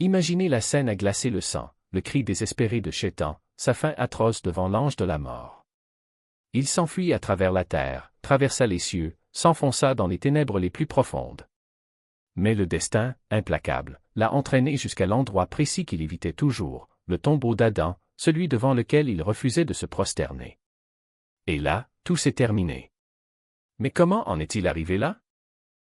Imaginez la scène à glacer le sang, le cri désespéré de Chétan, sa faim atroce devant l'ange de la mort. Il s'enfuit à travers la terre, traversa les cieux, s'enfonça dans les ténèbres les plus profondes. Mais le destin, implacable, l'a entraîné jusqu'à l'endroit précis qu'il évitait toujours, le tombeau d'Adam, celui devant lequel il refusait de se prosterner. Et là, tout s'est terminé. Mais comment en est-il arrivé là?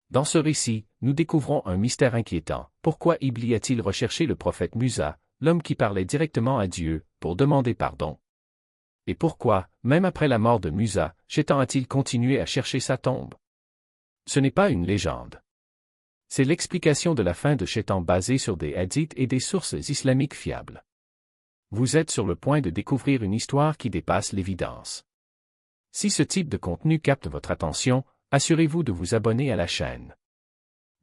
Dans ce récit, nous découvrons un mystère inquiétant. Pourquoi Iblis a-t-il recherché le prophète Musa, l'homme qui parlait directement à Dieu, pour demander pardon? Et pourquoi, même après la mort de Musa, Chétan a-t-il continué à chercher sa tombe? Ce n'est pas une légende. C'est l'explication de la fin de Chétan basée sur des hadiths et des sources islamiques fiables. Vous êtes sur le point de découvrir une histoire qui dépasse l'évidence. Si ce type de contenu capte votre attention, assurez-vous de vous abonner à la chaîne.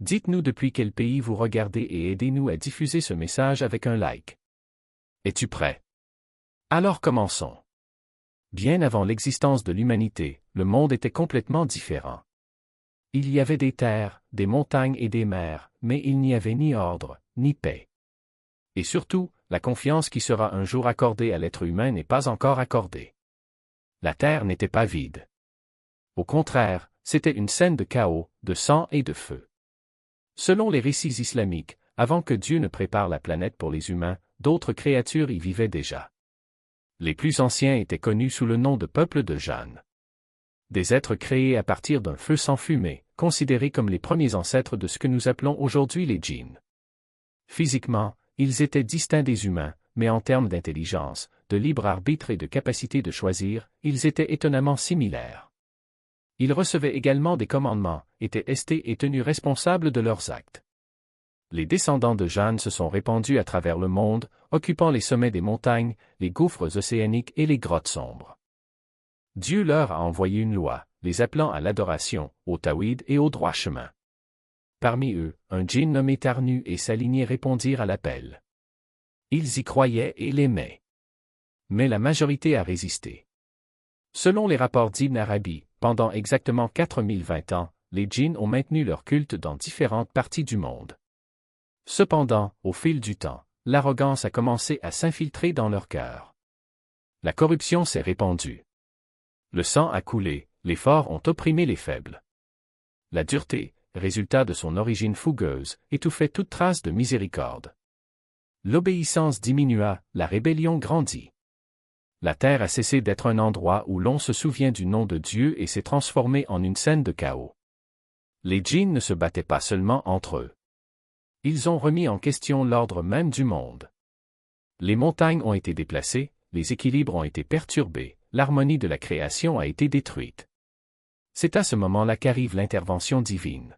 Dites-nous depuis quel pays vous regardez et aidez-nous à diffuser ce message avec un like. Es-tu prêt? Alors commençons. Bien avant l'existence de l'humanité, le monde était complètement différent. Il y avait des terres, des montagnes et des mers, mais il n'y avait ni ordre, ni paix. Et surtout, la confiance qui sera un jour accordée à l'être humain n'est pas encore accordée. La terre n'était pas vide. Au contraire, c'était une scène de chaos, de sang et de feu. Selon les récits islamiques, avant que Dieu ne prépare la planète pour les humains, d'autres créatures y vivaient déjà. Les plus anciens étaient connus sous le nom de peuple de Jan. Des êtres créés à partir d'un feu sans fumée, considérés comme les premiers ancêtres de ce que nous appelons aujourd'hui les djinns. Physiquement, ils étaient distincts des humains, mais en termes d'intelligence, de libre arbitre et de capacité de choisir, ils étaient étonnamment similaires. Ils recevaient également des commandements, étaient estés et tenus responsables de leurs actes. Les descendants de Jan se sont répandus à travers le monde, occupant les sommets des montagnes, les gouffres océaniques et les grottes sombres. Dieu leur a envoyé une loi, les appelant à l'adoration, au tawhid et au droit chemin. Parmi eux, un djinn nommé Tarnu et sa lignée répondirent à l'appel. Ils y croyaient et l'aimaient. Mais la majorité a résisté. Selon les rapports d'Ibn Arabi, pendant exactement 4020 ans, les djinns ont maintenu leur culte dans différentes parties du monde. Cependant, au fil du temps, l'arrogance a commencé à s'infiltrer dans leur cœur. La corruption s'est répandue. Le sang a coulé, les forts ont opprimé les faibles. La dureté, résultat de son origine fougueuse, étouffait toute trace de miséricorde. L'obéissance diminua, la rébellion grandit. La terre a cessé d'être un endroit où l'on se souvient du nom de Dieu et s'est transformée en une scène de chaos. Les djinns ne se battaient pas seulement entre eux. Ils ont remis en question l'ordre même du monde. Les montagnes ont été déplacées, les équilibres ont été perturbés, l'harmonie de la création a été détruite. C'est à ce moment-là qu'arrive l'intervention divine.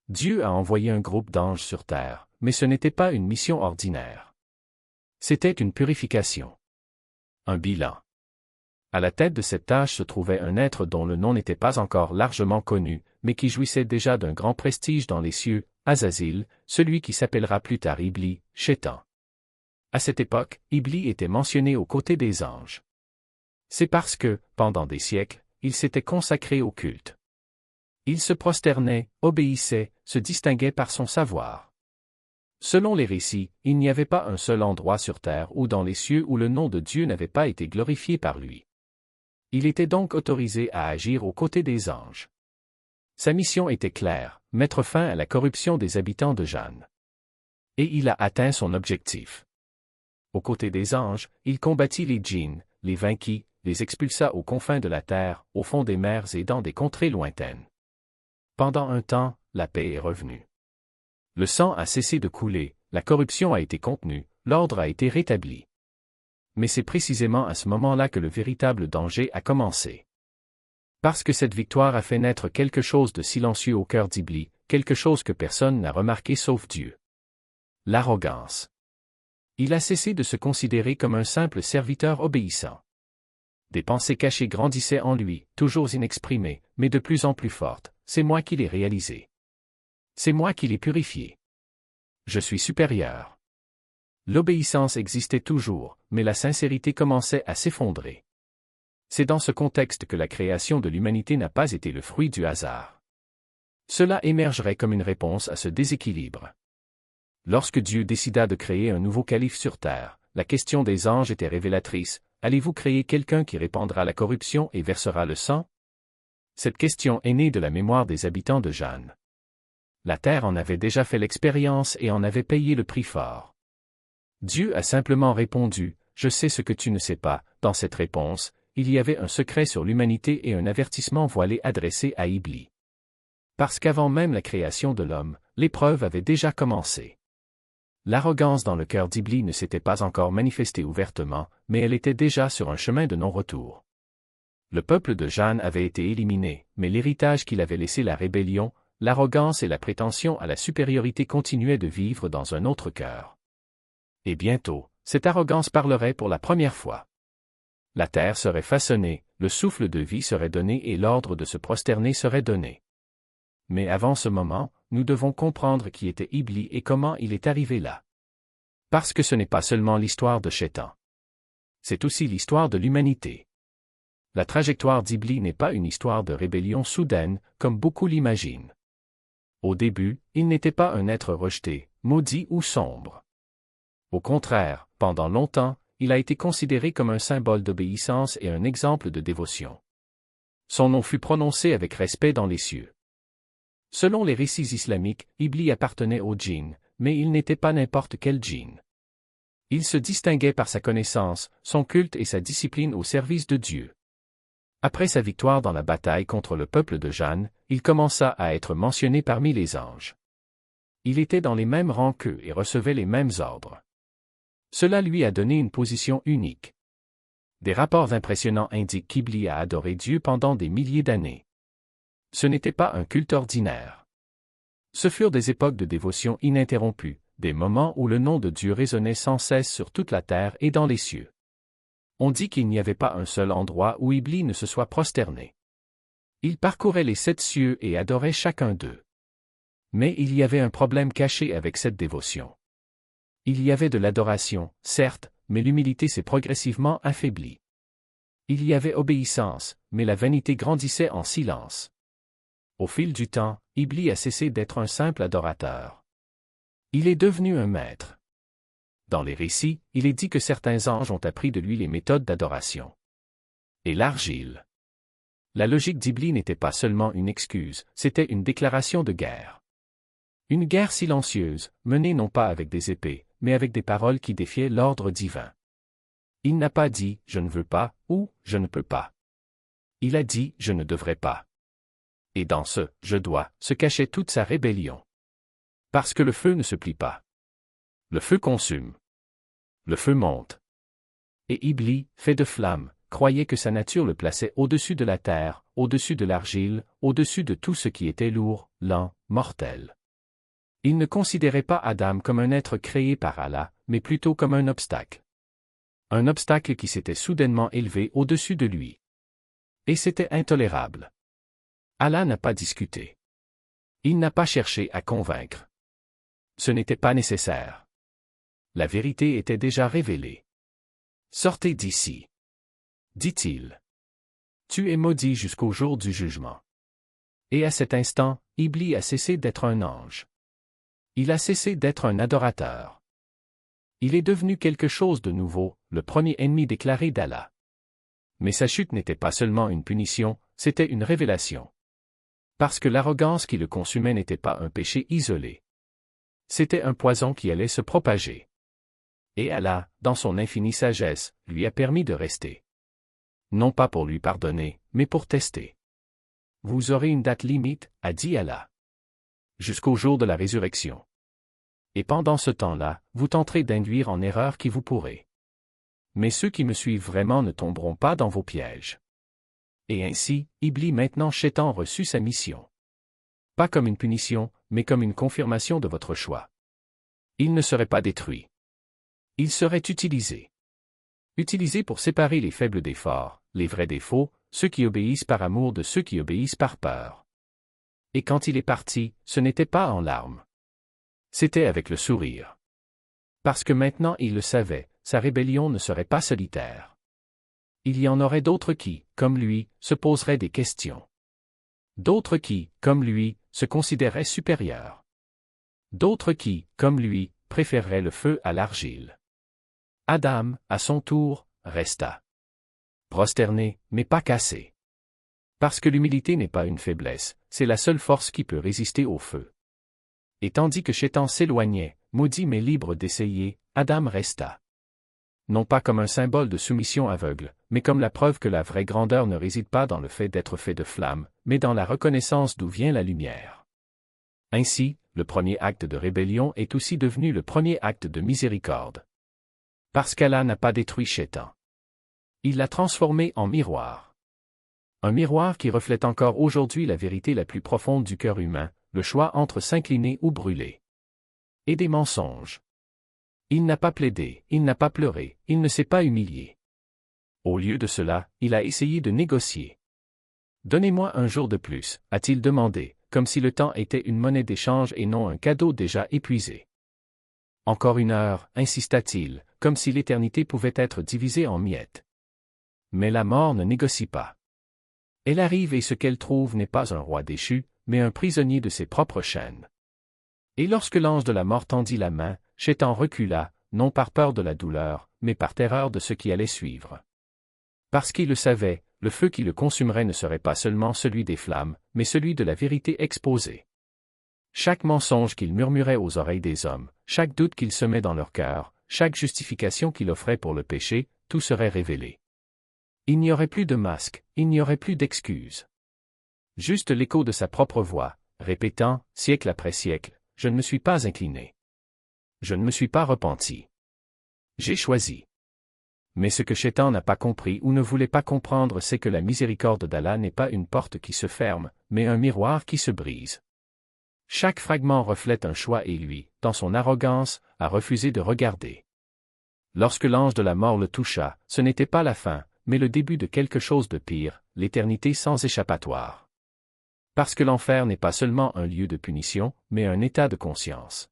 Dieu a envoyé un groupe d'anges sur terre, mais ce n'était pas une mission ordinaire. C'était une purification. Un bilan. À la tête de cette tâche se trouvait un être dont le nom n'était pas encore largement connu, mais qui jouissait déjà d'un grand prestige dans les cieux, Azazil, celui qui s'appellera plus tard Iblis, Chétan. À cette époque, Iblis était mentionné aux côtés des anges. C'est parce que, pendant des siècles, il s'était consacré au culte. Il se prosternait, obéissait, se distinguait par son savoir. Selon les récits, il n'y avait pas un seul endroit sur terre ou dans les cieux où le nom de Dieu n'avait pas été glorifié par lui. Il était donc autorisé à agir aux côtés des anges. Sa mission était claire, mettre fin à la corruption des habitants de Jan. Et il a atteint son objectif. Aux côtés des anges, il combattit les djinns, les vainquit, les expulsa aux confins de la terre, au fond des mers et dans des contrées lointaines. Pendant un temps, la paix est revenue. Le sang a cessé de couler, la corruption a été contenue, l'ordre a été rétabli. Mais c'est précisément à ce moment-là que le véritable danger a commencé. Parce que cette victoire a fait naître quelque chose de silencieux au cœur d'Iblis, quelque chose que personne n'a remarqué sauf Dieu. L'arrogance. Il a cessé de se considérer comme un simple serviteur obéissant. Des pensées cachées grandissaient en lui, toujours inexprimées, mais de plus en plus fortes. C'est moi qui l'ai réalisé. C'est moi qui l'ai purifié. Je suis supérieur. L'obéissance existait toujours, mais la sincérité commençait à s'effondrer. C'est dans ce contexte que la création de l'humanité n'a pas été le fruit du hasard. Cela émergerait comme une réponse à ce déséquilibre. Lorsque Dieu décida de créer un nouveau calife sur terre, la question des anges était révélatrice. Allez-vous créer quelqu'un qui répandra la corruption et versera le sang? Cette question est née de la mémoire des habitants de Jeanne. La terre en avait déjà fait l'expérience et en avait payé le prix fort. Dieu a simplement répondu, « Je sais ce que tu ne sais pas ». Dans cette réponse, il y avait un secret sur l'humanité et un avertissement voilé adressé à Iblis. Parce qu'avant même la création de l'homme, l'épreuve avait déjà commencé. L'arrogance dans le cœur d'Iblis ne s'était pas encore manifestée ouvertement, mais elle était déjà sur un chemin de non-retour. Le peuple de Jeanne avait été éliminé, mais l'héritage qu'il avait laissé, la rébellion, l'arrogance et la prétention à la supériorité continuaient de vivre dans un autre cœur. Et bientôt, cette arrogance parlerait pour la première fois. La terre serait façonnée, le souffle de vie serait donné et l'ordre de se prosterner serait donné. Mais avant ce moment, nous devons comprendre qui était Iblis et comment il est arrivé là. Parce que ce n'est pas seulement l'histoire de Chétan. C'est aussi l'histoire de l'humanité. La trajectoire d'Iblis n'est pas une histoire de rébellion soudaine, comme beaucoup l'imaginent. Au début, il n'était pas un être rejeté, maudit ou sombre. Au contraire, pendant longtemps, il a été considéré comme un symbole d'obéissance et un exemple de dévotion. Son nom fut prononcé avec respect dans les cieux. Selon les récits islamiques, Iblis appartenait au djinn, mais il n'était pas n'importe quel djinn. Il se distinguait par sa connaissance, son culte et sa discipline au service de Dieu. Après sa victoire dans la bataille contre le peuple de Jeanne, il commença à être mentionné parmi les anges. Il était dans les mêmes rangs qu'eux et recevait les mêmes ordres. Cela lui a donné une position unique. Des rapports impressionnants indiquent qu'Iblis a adoré Dieu pendant des milliers d'années. Ce n'était pas un culte ordinaire. Ce furent des époques de dévotion ininterrompues, des moments où le nom de Dieu résonnait sans cesse sur toute la terre et dans les cieux. On dit qu'il n'y avait pas un seul endroit où Iblis ne se soit prosterné. Il parcourait les 7 cieux et adorait chacun d'eux. Mais il y avait un problème caché avec cette dévotion. Il y avait de l'adoration, certes, mais l'humilité s'est progressivement affaiblie. Il y avait obéissance, mais la vanité grandissait en silence. Au fil du temps, Iblis a cessé d'être un simple adorateur. Il est devenu un maître. Dans les récits, il est dit que certains anges ont appris de lui les méthodes d'adoration. Et l'argile. La logique d'Iblis n'était pas seulement une excuse, c'était une déclaration de guerre. Une guerre silencieuse, menée non pas avec des épées, mais avec des paroles qui défiaient l'ordre divin. Il n'a pas dit « je ne veux pas » ou « je ne peux pas ». Il a dit « je ne devrais pas ». Et dans ce « je dois » se cachait toute sa rébellion. Parce que le feu ne se plie pas. Le feu consume. Le feu monte. Et Iblis, fait de flamme, croyait que sa nature le plaçait au-dessus de la terre, au-dessus de l'argile, au-dessus de tout ce qui était lourd, lent, mortel. Il ne considérait pas Adam comme un être créé par Allah, mais plutôt comme un obstacle. Un obstacle qui s'était soudainement élevé au-dessus de lui. Et c'était intolérable. Allah n'a pas discuté. Il n'a pas cherché à convaincre. Ce n'était pas nécessaire. La vérité était déjà révélée. Sortez d'ici. Dit-il. Tu es maudit jusqu'au jour du jugement. Et à cet instant, Iblis a cessé d'être un ange. Il a cessé d'être un adorateur. Il est devenu quelque chose de nouveau, le premier ennemi déclaré d'Allah. Mais sa chute n'était pas seulement une punition, c'était une révélation. Parce que l'arrogance qui le consumait n'était pas un péché isolé. C'était un poison qui allait se propager. Et Allah, dans son infinie sagesse, lui a permis de rester. Non pas pour lui pardonner, mais pour tester. Vous aurez une date limite, a dit Allah. Jusqu'au jour de la résurrection. Et pendant ce temps-là, vous tenterez d'induire en erreur qui vous pourrez. Mais ceux qui me suivent vraiment ne tomberont pas dans vos pièges. Et ainsi, Iblis maintenant Chétan reçut sa mission. Pas comme une punition, mais comme une confirmation de votre choix. Il ne serait pas détruit. Il serait utilisé. Utilisé pour séparer les faibles des forts, les vrais des faux, ceux qui obéissent par amour de ceux qui obéissent par peur. Et quand il est parti, ce n'était pas en larmes. C'était avec le sourire. Parce que maintenant il le savait, sa rébellion ne serait pas solitaire. Il y en aurait d'autres qui, comme lui, se poseraient des questions. D'autres qui, comme lui, se considéraient supérieurs. D'autres qui, comme lui, préférerait le feu à l'argile. Adam, à son tour, resta prosterné, mais pas cassé. Parce que l'humilité n'est pas une faiblesse, c'est la seule force qui peut résister au feu. Et tandis que Chétan s'éloignait, maudit mais libre d'essayer, Adam resta. Non pas comme un symbole de soumission aveugle, mais comme la preuve que la vraie grandeur ne réside pas dans le fait d'être fait de flamme, mais dans la reconnaissance d'où vient la lumière. Ainsi, le premier acte de rébellion est aussi devenu le premier acte de miséricorde. Parce qu'Allah n'a pas détruit Chétan. Il l'a transformé en miroir. Un miroir qui reflète encore aujourd'hui la vérité la plus profonde du cœur humain, le choix entre s'incliner ou brûler. Et des mensonges. Il n'a pas plaidé, il n'a pas pleuré, il ne s'est pas humilié. Au lieu de cela, il a essayé de négocier. Donnez-moi un jour de plus, a-t-il demandé, comme si le temps était une monnaie d'échange et non un cadeau déjà épuisé. Encore une heure, insista-t-il, comme si l'éternité pouvait être divisée en miettes. Mais la mort ne négocie pas. Elle arrive et ce qu'elle trouve n'est pas un roi déchu, mais un prisonnier de ses propres chaînes. Et lorsque l'ange de la mort tendit la main, Chétan recula, non par peur de la douleur, mais par terreur de ce qui allait suivre. Parce qu'il le savait, le feu qui le consumerait ne serait pas seulement celui des flammes, mais celui de la vérité exposée. Chaque mensonge qu'il murmurait aux oreilles des hommes, chaque doute qu'il semait dans leur cœur, chaque justification qu'il offrait pour le péché, tout serait révélé. Il n'y aurait plus de masque, il n'y aurait plus d'excuses. Juste l'écho de sa propre voix, répétant, siècle après siècle, « Je ne me suis pas incliné. Je ne me suis pas repenti. J'ai choisi. » Mais ce que Chétan n'a pas compris ou ne voulait pas comprendre, c'est que la miséricorde d'Allah n'est pas une porte qui se ferme, mais un miroir qui se brise. Chaque fragment reflète un choix et lui, dans son arrogance, a refusé de regarder. Lorsque l'ange de la mort le toucha, ce n'était pas la fin, mais le début de quelque chose de pire, l'éternité sans échappatoire. Parce que l'enfer n'est pas seulement un lieu de punition, mais un état de conscience.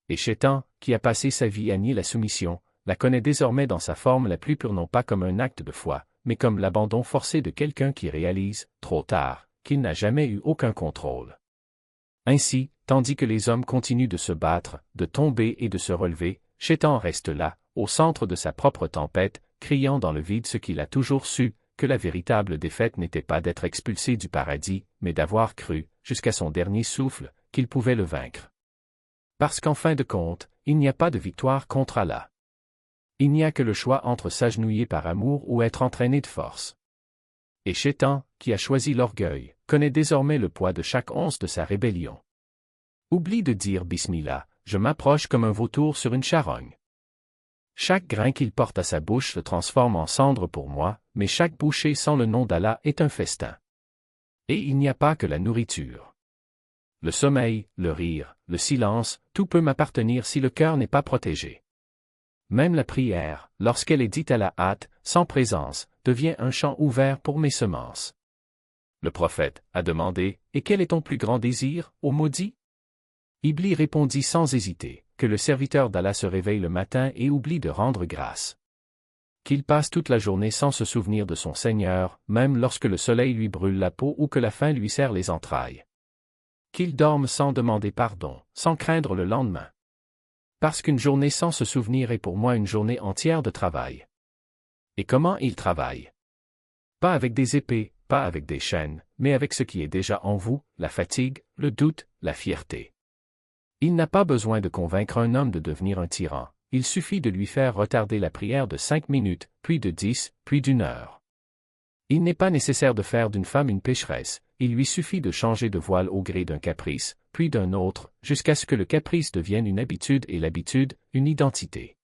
Et Chétan, qui a passé sa vie à nier la soumission, la connaît désormais dans sa forme la plus pure, non pas comme un acte de foi, mais comme l'abandon forcé de quelqu'un qui réalise, trop tard, qu'il n'a jamais eu aucun contrôle. Ainsi, tandis que les hommes continuent de se battre, de tomber et de se relever, Chétan reste là, au centre de sa propre tempête, criant dans le vide ce qu'il a toujours su, que la véritable défaite n'était pas d'être expulsé du paradis, mais d'avoir cru, jusqu'à son dernier souffle, qu'il pouvait le vaincre. Parce qu'en fin de compte, il n'y a pas de victoire contre Allah. Il n'y a que le choix entre s'agenouiller par amour ou être entraîné de force. Et Chétan, qui a choisi l'orgueil, connaît désormais le poids de chaque once de sa rébellion. Oublie de dire Bismillah, je m'approche comme un vautour sur une charogne. Chaque grain qu'il porte à sa bouche se transforme en cendre pour moi, mais chaque bouchée sans le nom d'Allah est un festin. Et il n'y a pas que la nourriture. Le sommeil, le rire, le silence, tout peut m'appartenir si le cœur n'est pas protégé. Même la prière, lorsqu'elle est dite à la hâte, sans présence, devient un champ ouvert pour mes semences. Le prophète a demandé, « Et quel est ton plus grand désir, ô maudit ?» Iblis répondit sans hésiter, que le serviteur d'Allah se réveille le matin et oublie de rendre grâce. Qu'il passe toute la journée sans se souvenir de son Seigneur, même lorsque le soleil lui brûle la peau ou que la faim lui serre les entrailles. Qu'il dorme sans demander pardon, sans craindre le lendemain. Parce qu'une journée sans se souvenir est pour moi une journée entière de travail. Et comment il travaille? Pas avec des épées, pas avec des chaînes, mais avec ce qui est déjà en vous, la fatigue, le doute, la fierté. Il n'a pas besoin de convaincre un homme de devenir un tyran, il suffit de lui faire retarder la prière de 5 minutes, puis de 10, puis d'1 heure. Il n'est pas nécessaire de faire d'une femme une pécheresse, il lui suffit de changer de voile au gré d'un caprice, puis d'un autre, jusqu'à ce que le caprice devienne une habitude et l'habitude, une identité.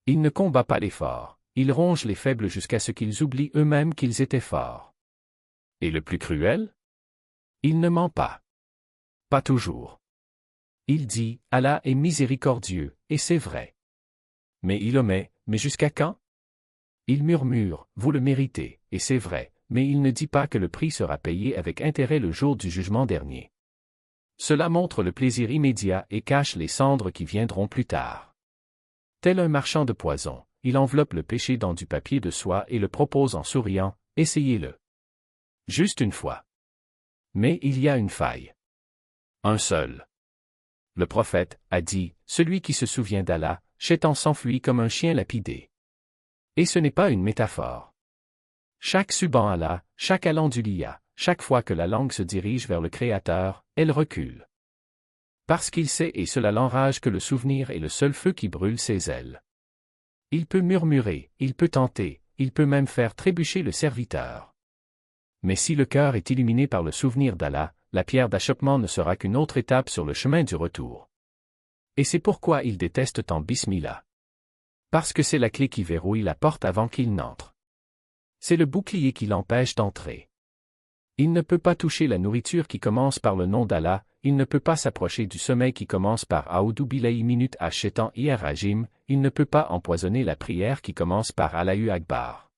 Il ne combat pas les forts, il ronge les faibles jusqu'à ce qu'ils oublient eux-mêmes qu'ils étaient forts. Et le plus cruel? Il ne ment pas. Pas toujours. Il dit, Allah est miséricordieux, et c'est vrai. Mais il omet, mais jusqu'à quand? Il murmure, vous le méritez, et c'est vrai, mais il ne dit pas que le prix sera payé avec intérêt le jour du jugement dernier. Cela montre le plaisir immédiat et cache les cendres qui viendront plus tard. Tel un marchand de poison, il enveloppe le péché dans du papier de soie et le propose en souriant, essayez-le. Juste une fois. Mais il y a une faille. Un seul. Le prophète a dit, celui qui se souvient d'Allah, Shaitan s'enfuit comme un chien lapidé. Et ce n'est pas une métaphore. Chaque subant Allah, chaque allant du liya, chaque fois que la langue se dirige vers le Créateur, elle recule. Parce qu'il sait et cela l'enrage que le souvenir est le seul feu qui brûle ses ailes. Il peut murmurer, il peut tenter, il peut même faire trébucher le serviteur. Mais si le cœur est illuminé par le souvenir d'Allah, la pierre d'achoppement ne sera qu'une autre étape sur le chemin du retour. Et c'est pourquoi il déteste tant Bismillah. Parce que c'est la clé qui verrouille la porte avant qu'il n'entre. C'est le bouclier qui l'empêche d'entrer. Il ne peut pas toucher la nourriture qui commence par le nom d'Allah, il ne peut pas s'approcher du sommeil qui commence par Aoudou Billahi minute à Shaitan Rajim, il ne peut pas empoisonner la prière qui commence par Allahu Akbar.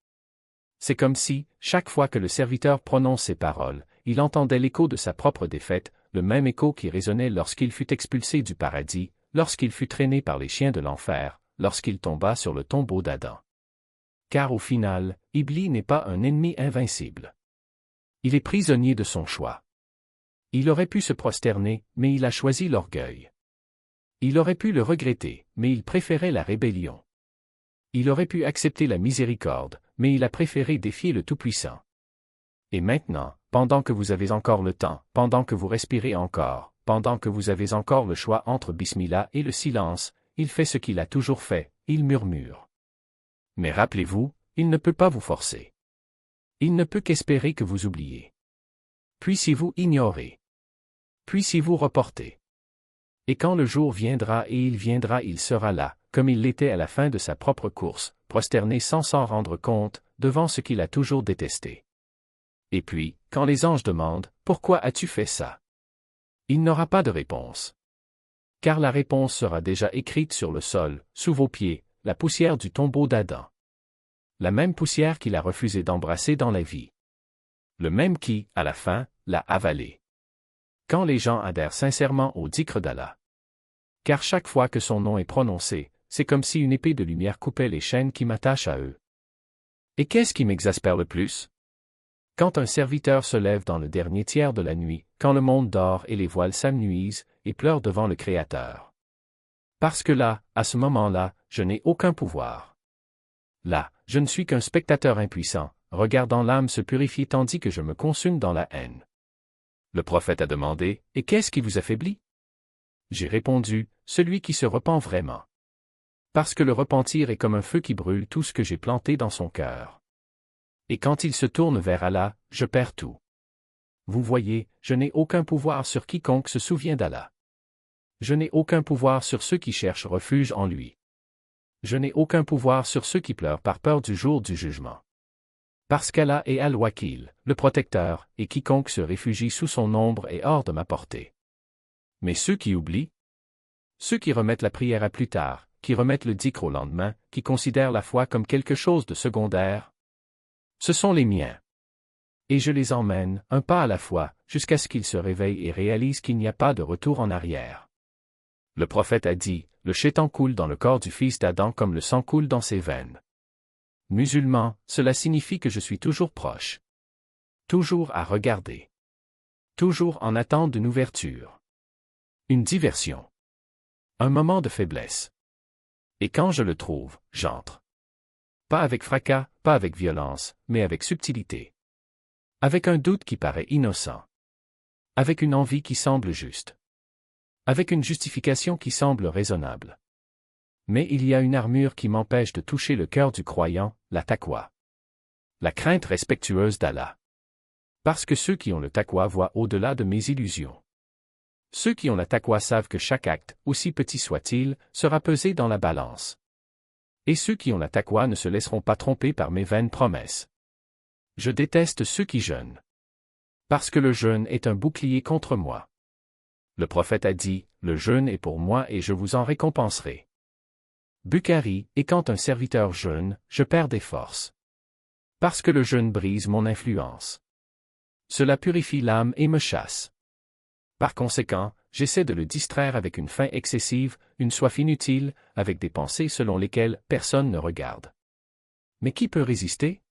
C'est comme si, chaque fois que le serviteur prononce ces paroles, il entendait l'écho de sa propre défaite, le même écho qui résonnait lorsqu'il fut expulsé du paradis, lorsqu'il fut traîné par les chiens de l'enfer, lorsqu'il tomba sur le tombeau d'Adam. Car au final, Iblis n'est pas un ennemi invincible. Il est prisonnier de son choix. Il aurait pu se prosterner, mais il a choisi l'orgueil. Il aurait pu le regretter, mais il préférait la rébellion. Il aurait pu accepter la miséricorde, mais il a préféré défier le Tout-Puissant. Et maintenant, pendant que vous avez encore le temps, pendant que vous respirez encore, pendant que vous avez encore le choix entre Bismillah et le silence, il fait ce qu'il a toujours fait, il murmure. Mais rappelez-vous, il ne peut pas vous forcer. Il ne peut qu'espérer que vous oubliez. Puis si vous ignorez. Puis si vous reportez. Et quand le jour viendra et il sera là, comme il l'était à la fin de sa propre course, prosterné sans s'en rendre compte, devant ce qu'il a toujours détesté. Et puis, quand les anges demandent « Pourquoi as-tu fait ça ?» il n'aura pas de réponse. Car la réponse sera déjà écrite sur le sol, sous vos pieds, la poussière du tombeau d'Adam. La même poussière qu'il a refusé d'embrasser dans la vie. Le même qui, à la fin, l'a avalé. Quand les gens adhèrent sincèrement au dhikr d'Allah. Car chaque fois que son nom est prononcé, c'est comme si une épée de lumière coupait les chaînes qui m'attachent à eux. Et qu'est-ce qui m'exaspère le plus? Quand un serviteur se lève dans le dernier tiers de la nuit, quand le monde dort et les voiles s'amenuisent, et pleure devant le Créateur. Parce que là, à ce moment-là, je n'ai aucun pouvoir. Là, je ne suis qu'un spectateur impuissant, regardant l'âme se purifier tandis que je me consume dans la haine. Le prophète a demandé, « Et qu'est-ce qui vous affaiblit ?» J'ai répondu, « Celui qui se repent vraiment. » Parce que le repentir est comme un feu qui brûle tout ce que j'ai planté dans son cœur. Et quand il se tourne vers Allah, je perds tout. Vous voyez, je n'ai aucun pouvoir sur quiconque se souvient d'Allah. Je n'ai aucun pouvoir sur ceux qui cherchent refuge en lui. Je n'ai aucun pouvoir sur ceux qui pleurent par peur du jour du jugement. Parce qu'Allah est Al-Wakil, le protecteur, et quiconque se réfugie sous son ombre est hors de ma portée. Mais ceux qui oublient, ceux qui remettent la prière à plus tard, qui remettent le dhikr au lendemain, qui considèrent la foi comme quelque chose de secondaire, ce sont les miens. Et je les emmène, un pas à la fois, jusqu'à ce qu'ils se réveillent et réalisent qu'il n'y a pas de retour en arrière. Le prophète a dit, le Shaitan coule dans le corps du fils d'Adam comme le sang coule dans ses veines. Musulman, cela signifie que je suis toujours proche. Toujours à regarder. Toujours en attente d'une ouverture. Une diversion. Un moment de faiblesse. Et quand je le trouve, j'entre. Pas avec fracas, pas avec violence, mais avec subtilité. Avec un doute qui paraît innocent. Avec une envie qui semble juste. Avec une justification qui semble raisonnable. Mais il y a une armure qui m'empêche de toucher le cœur du croyant, la taqwa. La crainte respectueuse d'Allah. Parce que ceux qui ont le taqwa voient au-delà de mes illusions. Ceux qui ont la taqwa savent que chaque acte, aussi petit soit-il, sera pesé dans la balance. Et ceux qui ont la taqwa ne se laisseront pas tromper par mes vaines promesses. Je déteste ceux qui jeûnent. Parce que le jeûne est un bouclier contre moi. Le prophète a dit, le jeûne est pour moi et je vous en récompenserai. Bukhari, et quand un serviteur jeûne, je perds des forces. Parce que le jeûne brise mon influence. Cela purifie l'âme et me chasse. Par conséquent, j'essaie de le distraire avec une faim excessive, une soif inutile, avec des pensées selon lesquelles personne ne regarde. Mais qui peut résister?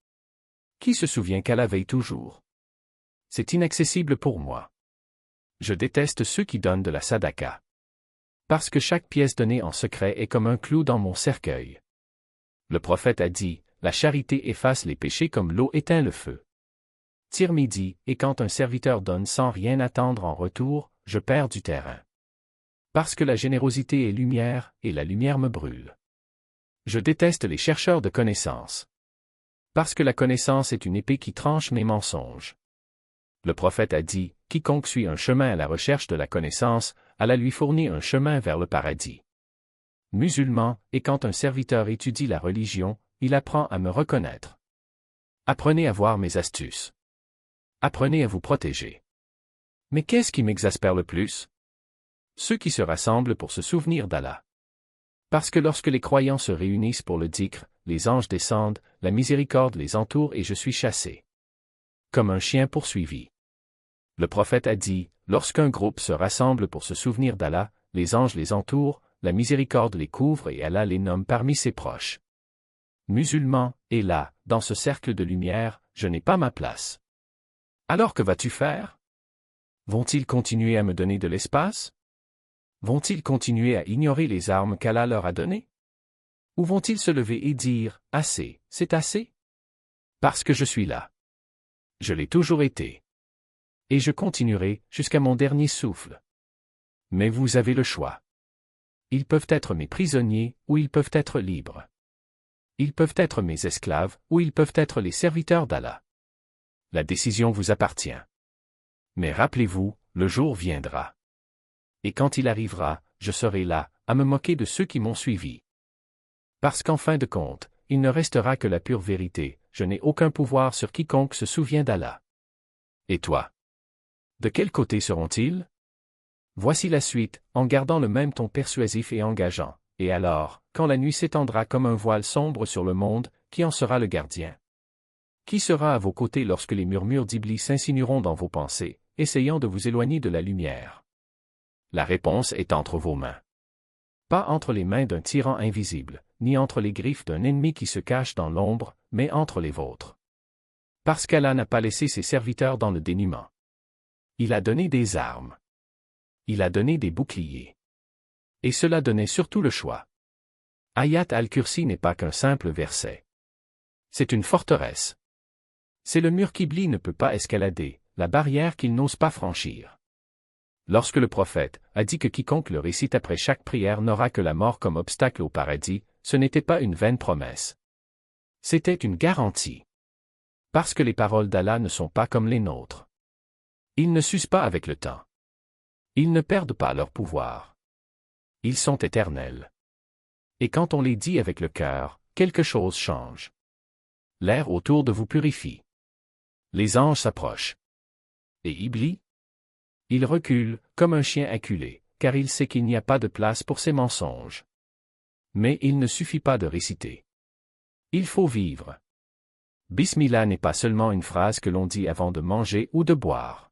Qui se souvient qu'Allah veille toujours? C'est inaccessible pour moi. Je déteste ceux qui donnent de la sadaka. Parce que chaque pièce donnée en secret est comme un clou dans mon cercueil. Le prophète a dit, la charité efface les péchés comme l'eau éteint le feu. Tirmidhi, et quand un serviteur donne sans rien attendre en retour, je perds du terrain. Parce que la générosité est lumière, et la lumière me brûle. Je déteste les chercheurs de connaissances. Parce que la connaissance est une épée qui tranche mes mensonges. Le prophète a dit, quiconque suit un chemin à la recherche de la connaissance, Allah lui fournit un chemin vers le paradis. Musulman, et quand un serviteur étudie la religion, il apprend à me reconnaître. Apprenez à voir mes astuces. Apprenez à vous protéger. Mais qu'est-ce qui m'exaspère le plus? Ceux qui se rassemblent pour se souvenir d'Allah. Parce que lorsque les croyants se réunissent pour le dhikr, les anges descendent, la miséricorde les entoure et je suis chassé. Comme un chien poursuivi. Le prophète a dit, lorsqu'un groupe se rassemble pour se souvenir d'Allah, les anges les entourent, la miséricorde les couvre et Allah les nomme parmi ses proches. Musulman, et là, dans ce cercle de lumière, je n'ai pas ma place. Alors que vas-tu faire? Vont-ils continuer à me donner de l'espace? Vont-ils continuer à ignorer les armes qu'Allah leur a données? Ou vont-ils se lever et dire, assez, c'est assez? Parce que je suis là. Je l'ai toujours été. Et je continuerai, jusqu'à mon dernier souffle. Mais vous avez le choix. Ils peuvent être mes prisonniers, ou ils peuvent être libres. Ils peuvent être mes esclaves, ou ils peuvent être les serviteurs d'Allah. La décision vous appartient. Mais rappelez-vous, le jour viendra. Et quand il arrivera, je serai là, à me moquer de ceux qui m'ont suivi. Parce qu'en fin de compte, il ne restera que la pure vérité, je n'ai aucun pouvoir sur quiconque se souvient d'Allah. Et toi? De quel côté seront-ils? Voici la suite, en gardant le même ton persuasif et engageant. Et alors, quand la nuit s'étendra comme un voile sombre sur le monde, qui en sera le gardien? Qui sera à vos côtés lorsque les murmures d'Iblis s'insinueront dans vos pensées, essayant de vous éloigner de la lumière? La réponse est entre vos mains. Pas entre les mains d'un tyran invisible, ni entre les griffes d'un ennemi qui se cache dans l'ombre, mais entre les vôtres. Parce qu'Allah n'a pas laissé ses serviteurs dans le dénuement. Il a donné des armes. Il a donné des boucliers. Et cela donnait surtout le choix. Ayat al-Kursi n'est pas qu'un simple verset. C'est une forteresse. C'est le mur qu'Iblis ne peut pas escalader, la barrière qu'il n'ose pas franchir. Lorsque le prophète a dit que quiconque le récite après chaque prière n'aura que la mort comme obstacle au paradis, ce n'était pas une vaine promesse. C'était une garantie. Parce que les paroles d'Allah ne sont pas comme les nôtres. Ils ne s'usent pas avec le temps. Ils ne perdent pas leur pouvoir. Ils sont éternels. Et quand on les dit avec le cœur, quelque chose change. L'air autour de vous purifie. Les anges s'approchent. Et Iblis? Il recule, comme un chien acculé, car il sait qu'il n'y a pas de place pour ses mensonges. Mais il ne suffit pas de réciter. Il faut vivre. Bismillah n'est pas seulement une phrase que l'on dit avant de manger ou de boire.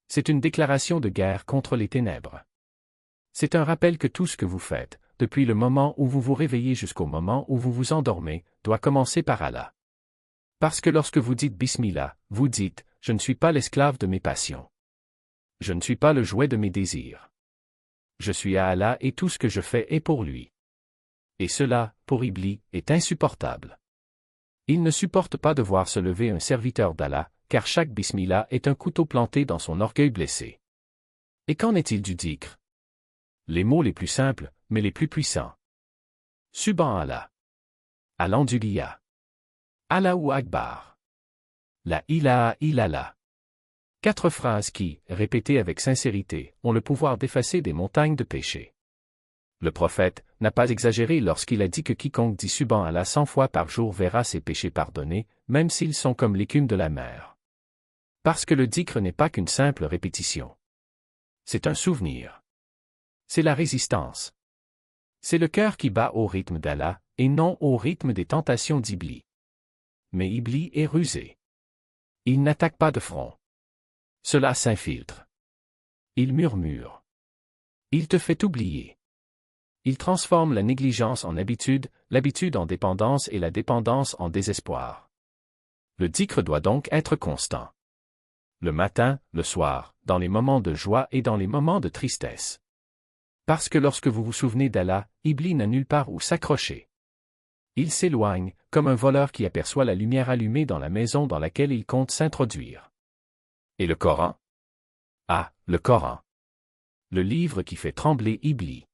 C'est une déclaration de guerre contre les ténèbres. C'est un rappel que tout ce que vous faites, depuis le moment où vous vous réveillez jusqu'au moment où vous vous endormez, doit commencer par Allah. Parce que lorsque vous dites Bismillah, vous dites, je ne suis pas l'esclave de mes passions. Je ne suis pas le jouet de mes désirs. Je suis à Allah et tout ce que je fais est pour lui. Et cela, pour Iblis, est insupportable. Il ne supporte pas de voir se lever un serviteur d'Allah, car chaque Bismillah est un couteau planté dans son orgueil blessé. Et qu'en est-il du dhikr? Les mots les plus simples, mais les plus puissants. Subhan Allah. Alhamdulillah. Allahu Akbar. La ilaha illallah. 4 phrases qui, répétées avec sincérité, ont le pouvoir d'effacer des montagnes de péchés. Le prophète n'a pas exagéré lorsqu'il a dit que quiconque dit Subhan Allah 100 fois par jour verra ses péchés pardonnés, même s'ils sont comme l'écume de la mer. Parce que le dhikr n'est pas qu'une simple répétition. C'est un souvenir. C'est la résistance. C'est le cœur qui bat au rythme d'Allah, et non au rythme des tentations d'Iblis. Mais Iblis est rusé. Il n'attaque pas de front. Cela s'infiltre. Il murmure. Il te fait oublier. Il transforme la négligence en habitude, l'habitude en dépendance et la dépendance en désespoir. Le dhikr doit donc être constant. Le matin, le soir, dans les moments de joie et dans les moments de tristesse. Parce que lorsque vous vous souvenez d'Allah, Iblis n'a nulle part où s'accrocher. Il s'éloigne, comme un voleur qui aperçoit la lumière allumée dans la maison dans laquelle il compte s'introduire. Et le Coran? Ah, le Coran. Le livre qui fait trembler Iblis.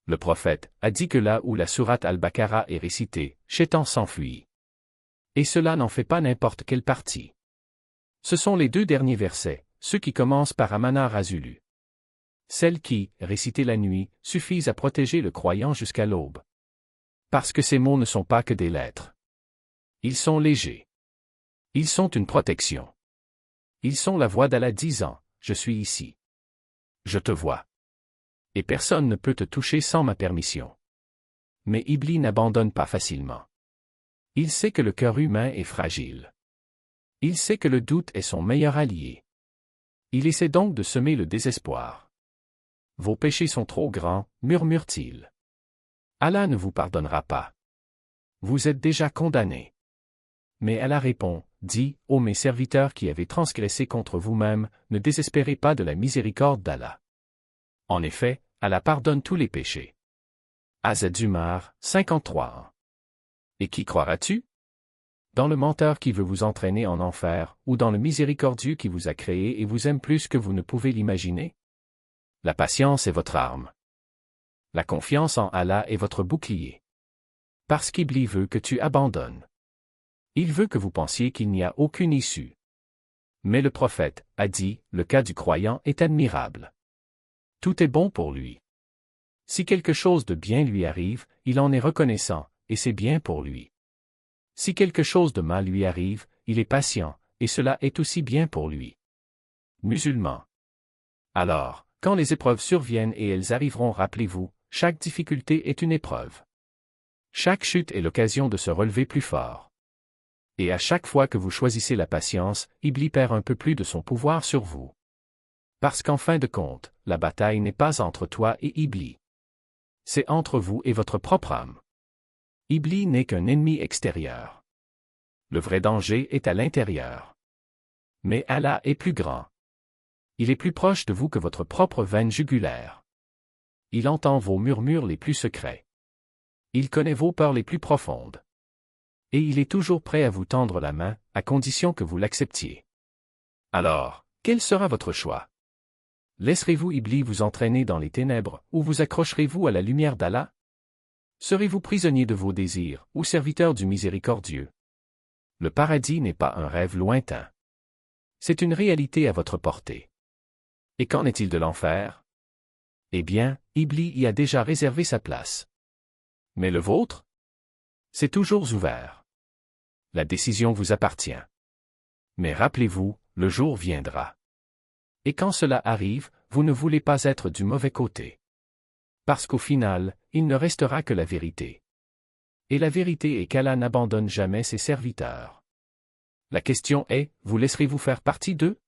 Le prophète a dit que là où la sourate Al-Baqarah est récitée, Shaitan s'enfuit. Et cela n'en fait pas n'importe quelle partie. Ce sont les 2 derniers versets, ceux qui commencent par Amana Razulu. Celles qui, récitées la nuit, suffisent à protéger le croyant jusqu'à l'aube. Parce que ces mots ne sont pas que des lettres. Ils sont légers. Ils sont une protection. Ils sont la voix d'Allah disant, je suis ici. Je te vois. Et personne ne peut te toucher sans ma permission. Mais Iblis n'abandonne pas facilement. Il sait que le cœur humain est fragile. Il sait que le doute est son meilleur allié. Il essaie donc de semer le désespoir. Vos péchés sont trop grands, murmure-t-il. Allah ne vous pardonnera pas. Vous êtes déjà condamnés. Mais Allah répond, dit, ô mes serviteurs qui avez transgressé contre vous-mêmes, ne désespérez pas de la miséricorde d'Allah. En effet, Allah pardonne tous les péchés. Az-Zumar, 53 ans. Et qui croiras-tu? Dans le menteur qui veut vous entraîner en enfer, ou dans le miséricordieux qui vous a créé et vous aime plus que vous ne pouvez l'imaginer? La patience est votre arme. La confiance en Allah est votre bouclier. Parce qu'Iblis veut que tu abandonnes. Il veut que vous pensiez qu'il n'y a aucune issue. Mais le prophète a dit, le cas du croyant est admirable. Tout est bon pour lui. Si quelque chose de bien lui arrive, il en est reconnaissant, et c'est bien pour lui. Si quelque chose de mal lui arrive, il est patient, et cela est aussi bien pour lui. Musulman. Alors, quand les épreuves surviennent et elles arriveront, rappelez-vous, chaque difficulté est une épreuve. Chaque chute est l'occasion de se relever plus fort. Et à chaque fois que vous choisissez la patience, Iblis perd un peu plus de son pouvoir sur vous. Parce qu'en fin de compte, la bataille n'est pas entre toi et Iblis. C'est entre vous et votre propre âme. Iblis n'est qu'un ennemi extérieur. Le vrai danger est à l'intérieur. Mais Allah est plus grand. Il est plus proche de vous que votre propre veine jugulaire. Il entend vos murmures les plus secrets. Il connaît vos peurs les plus profondes. Et il est toujours prêt à vous tendre la main, à condition que vous l'acceptiez. Alors, quel sera votre choix? Laisserez-vous Iblis vous entraîner dans les ténèbres, ou vous accrocherez-vous à la lumière d'Allah? Serez-vous prisonnier de vos désirs, ou serviteur du miséricordieux? Le paradis n'est pas un rêve lointain. C'est une réalité à votre portée. Et qu'en est-il de l'enfer? Eh bien, Iblis y a déjà réservé sa place. Mais le vôtre? C'est toujours ouvert. La décision vous appartient. Mais rappelez-vous, le jour viendra. Et quand cela arrive, vous ne voulez pas être du mauvais côté. Parce qu'au final, il ne restera que la vérité. Et la vérité est qu'Allah n'abandonne jamais ses serviteurs. La question est, vous laisserez-vous faire partie d'eux?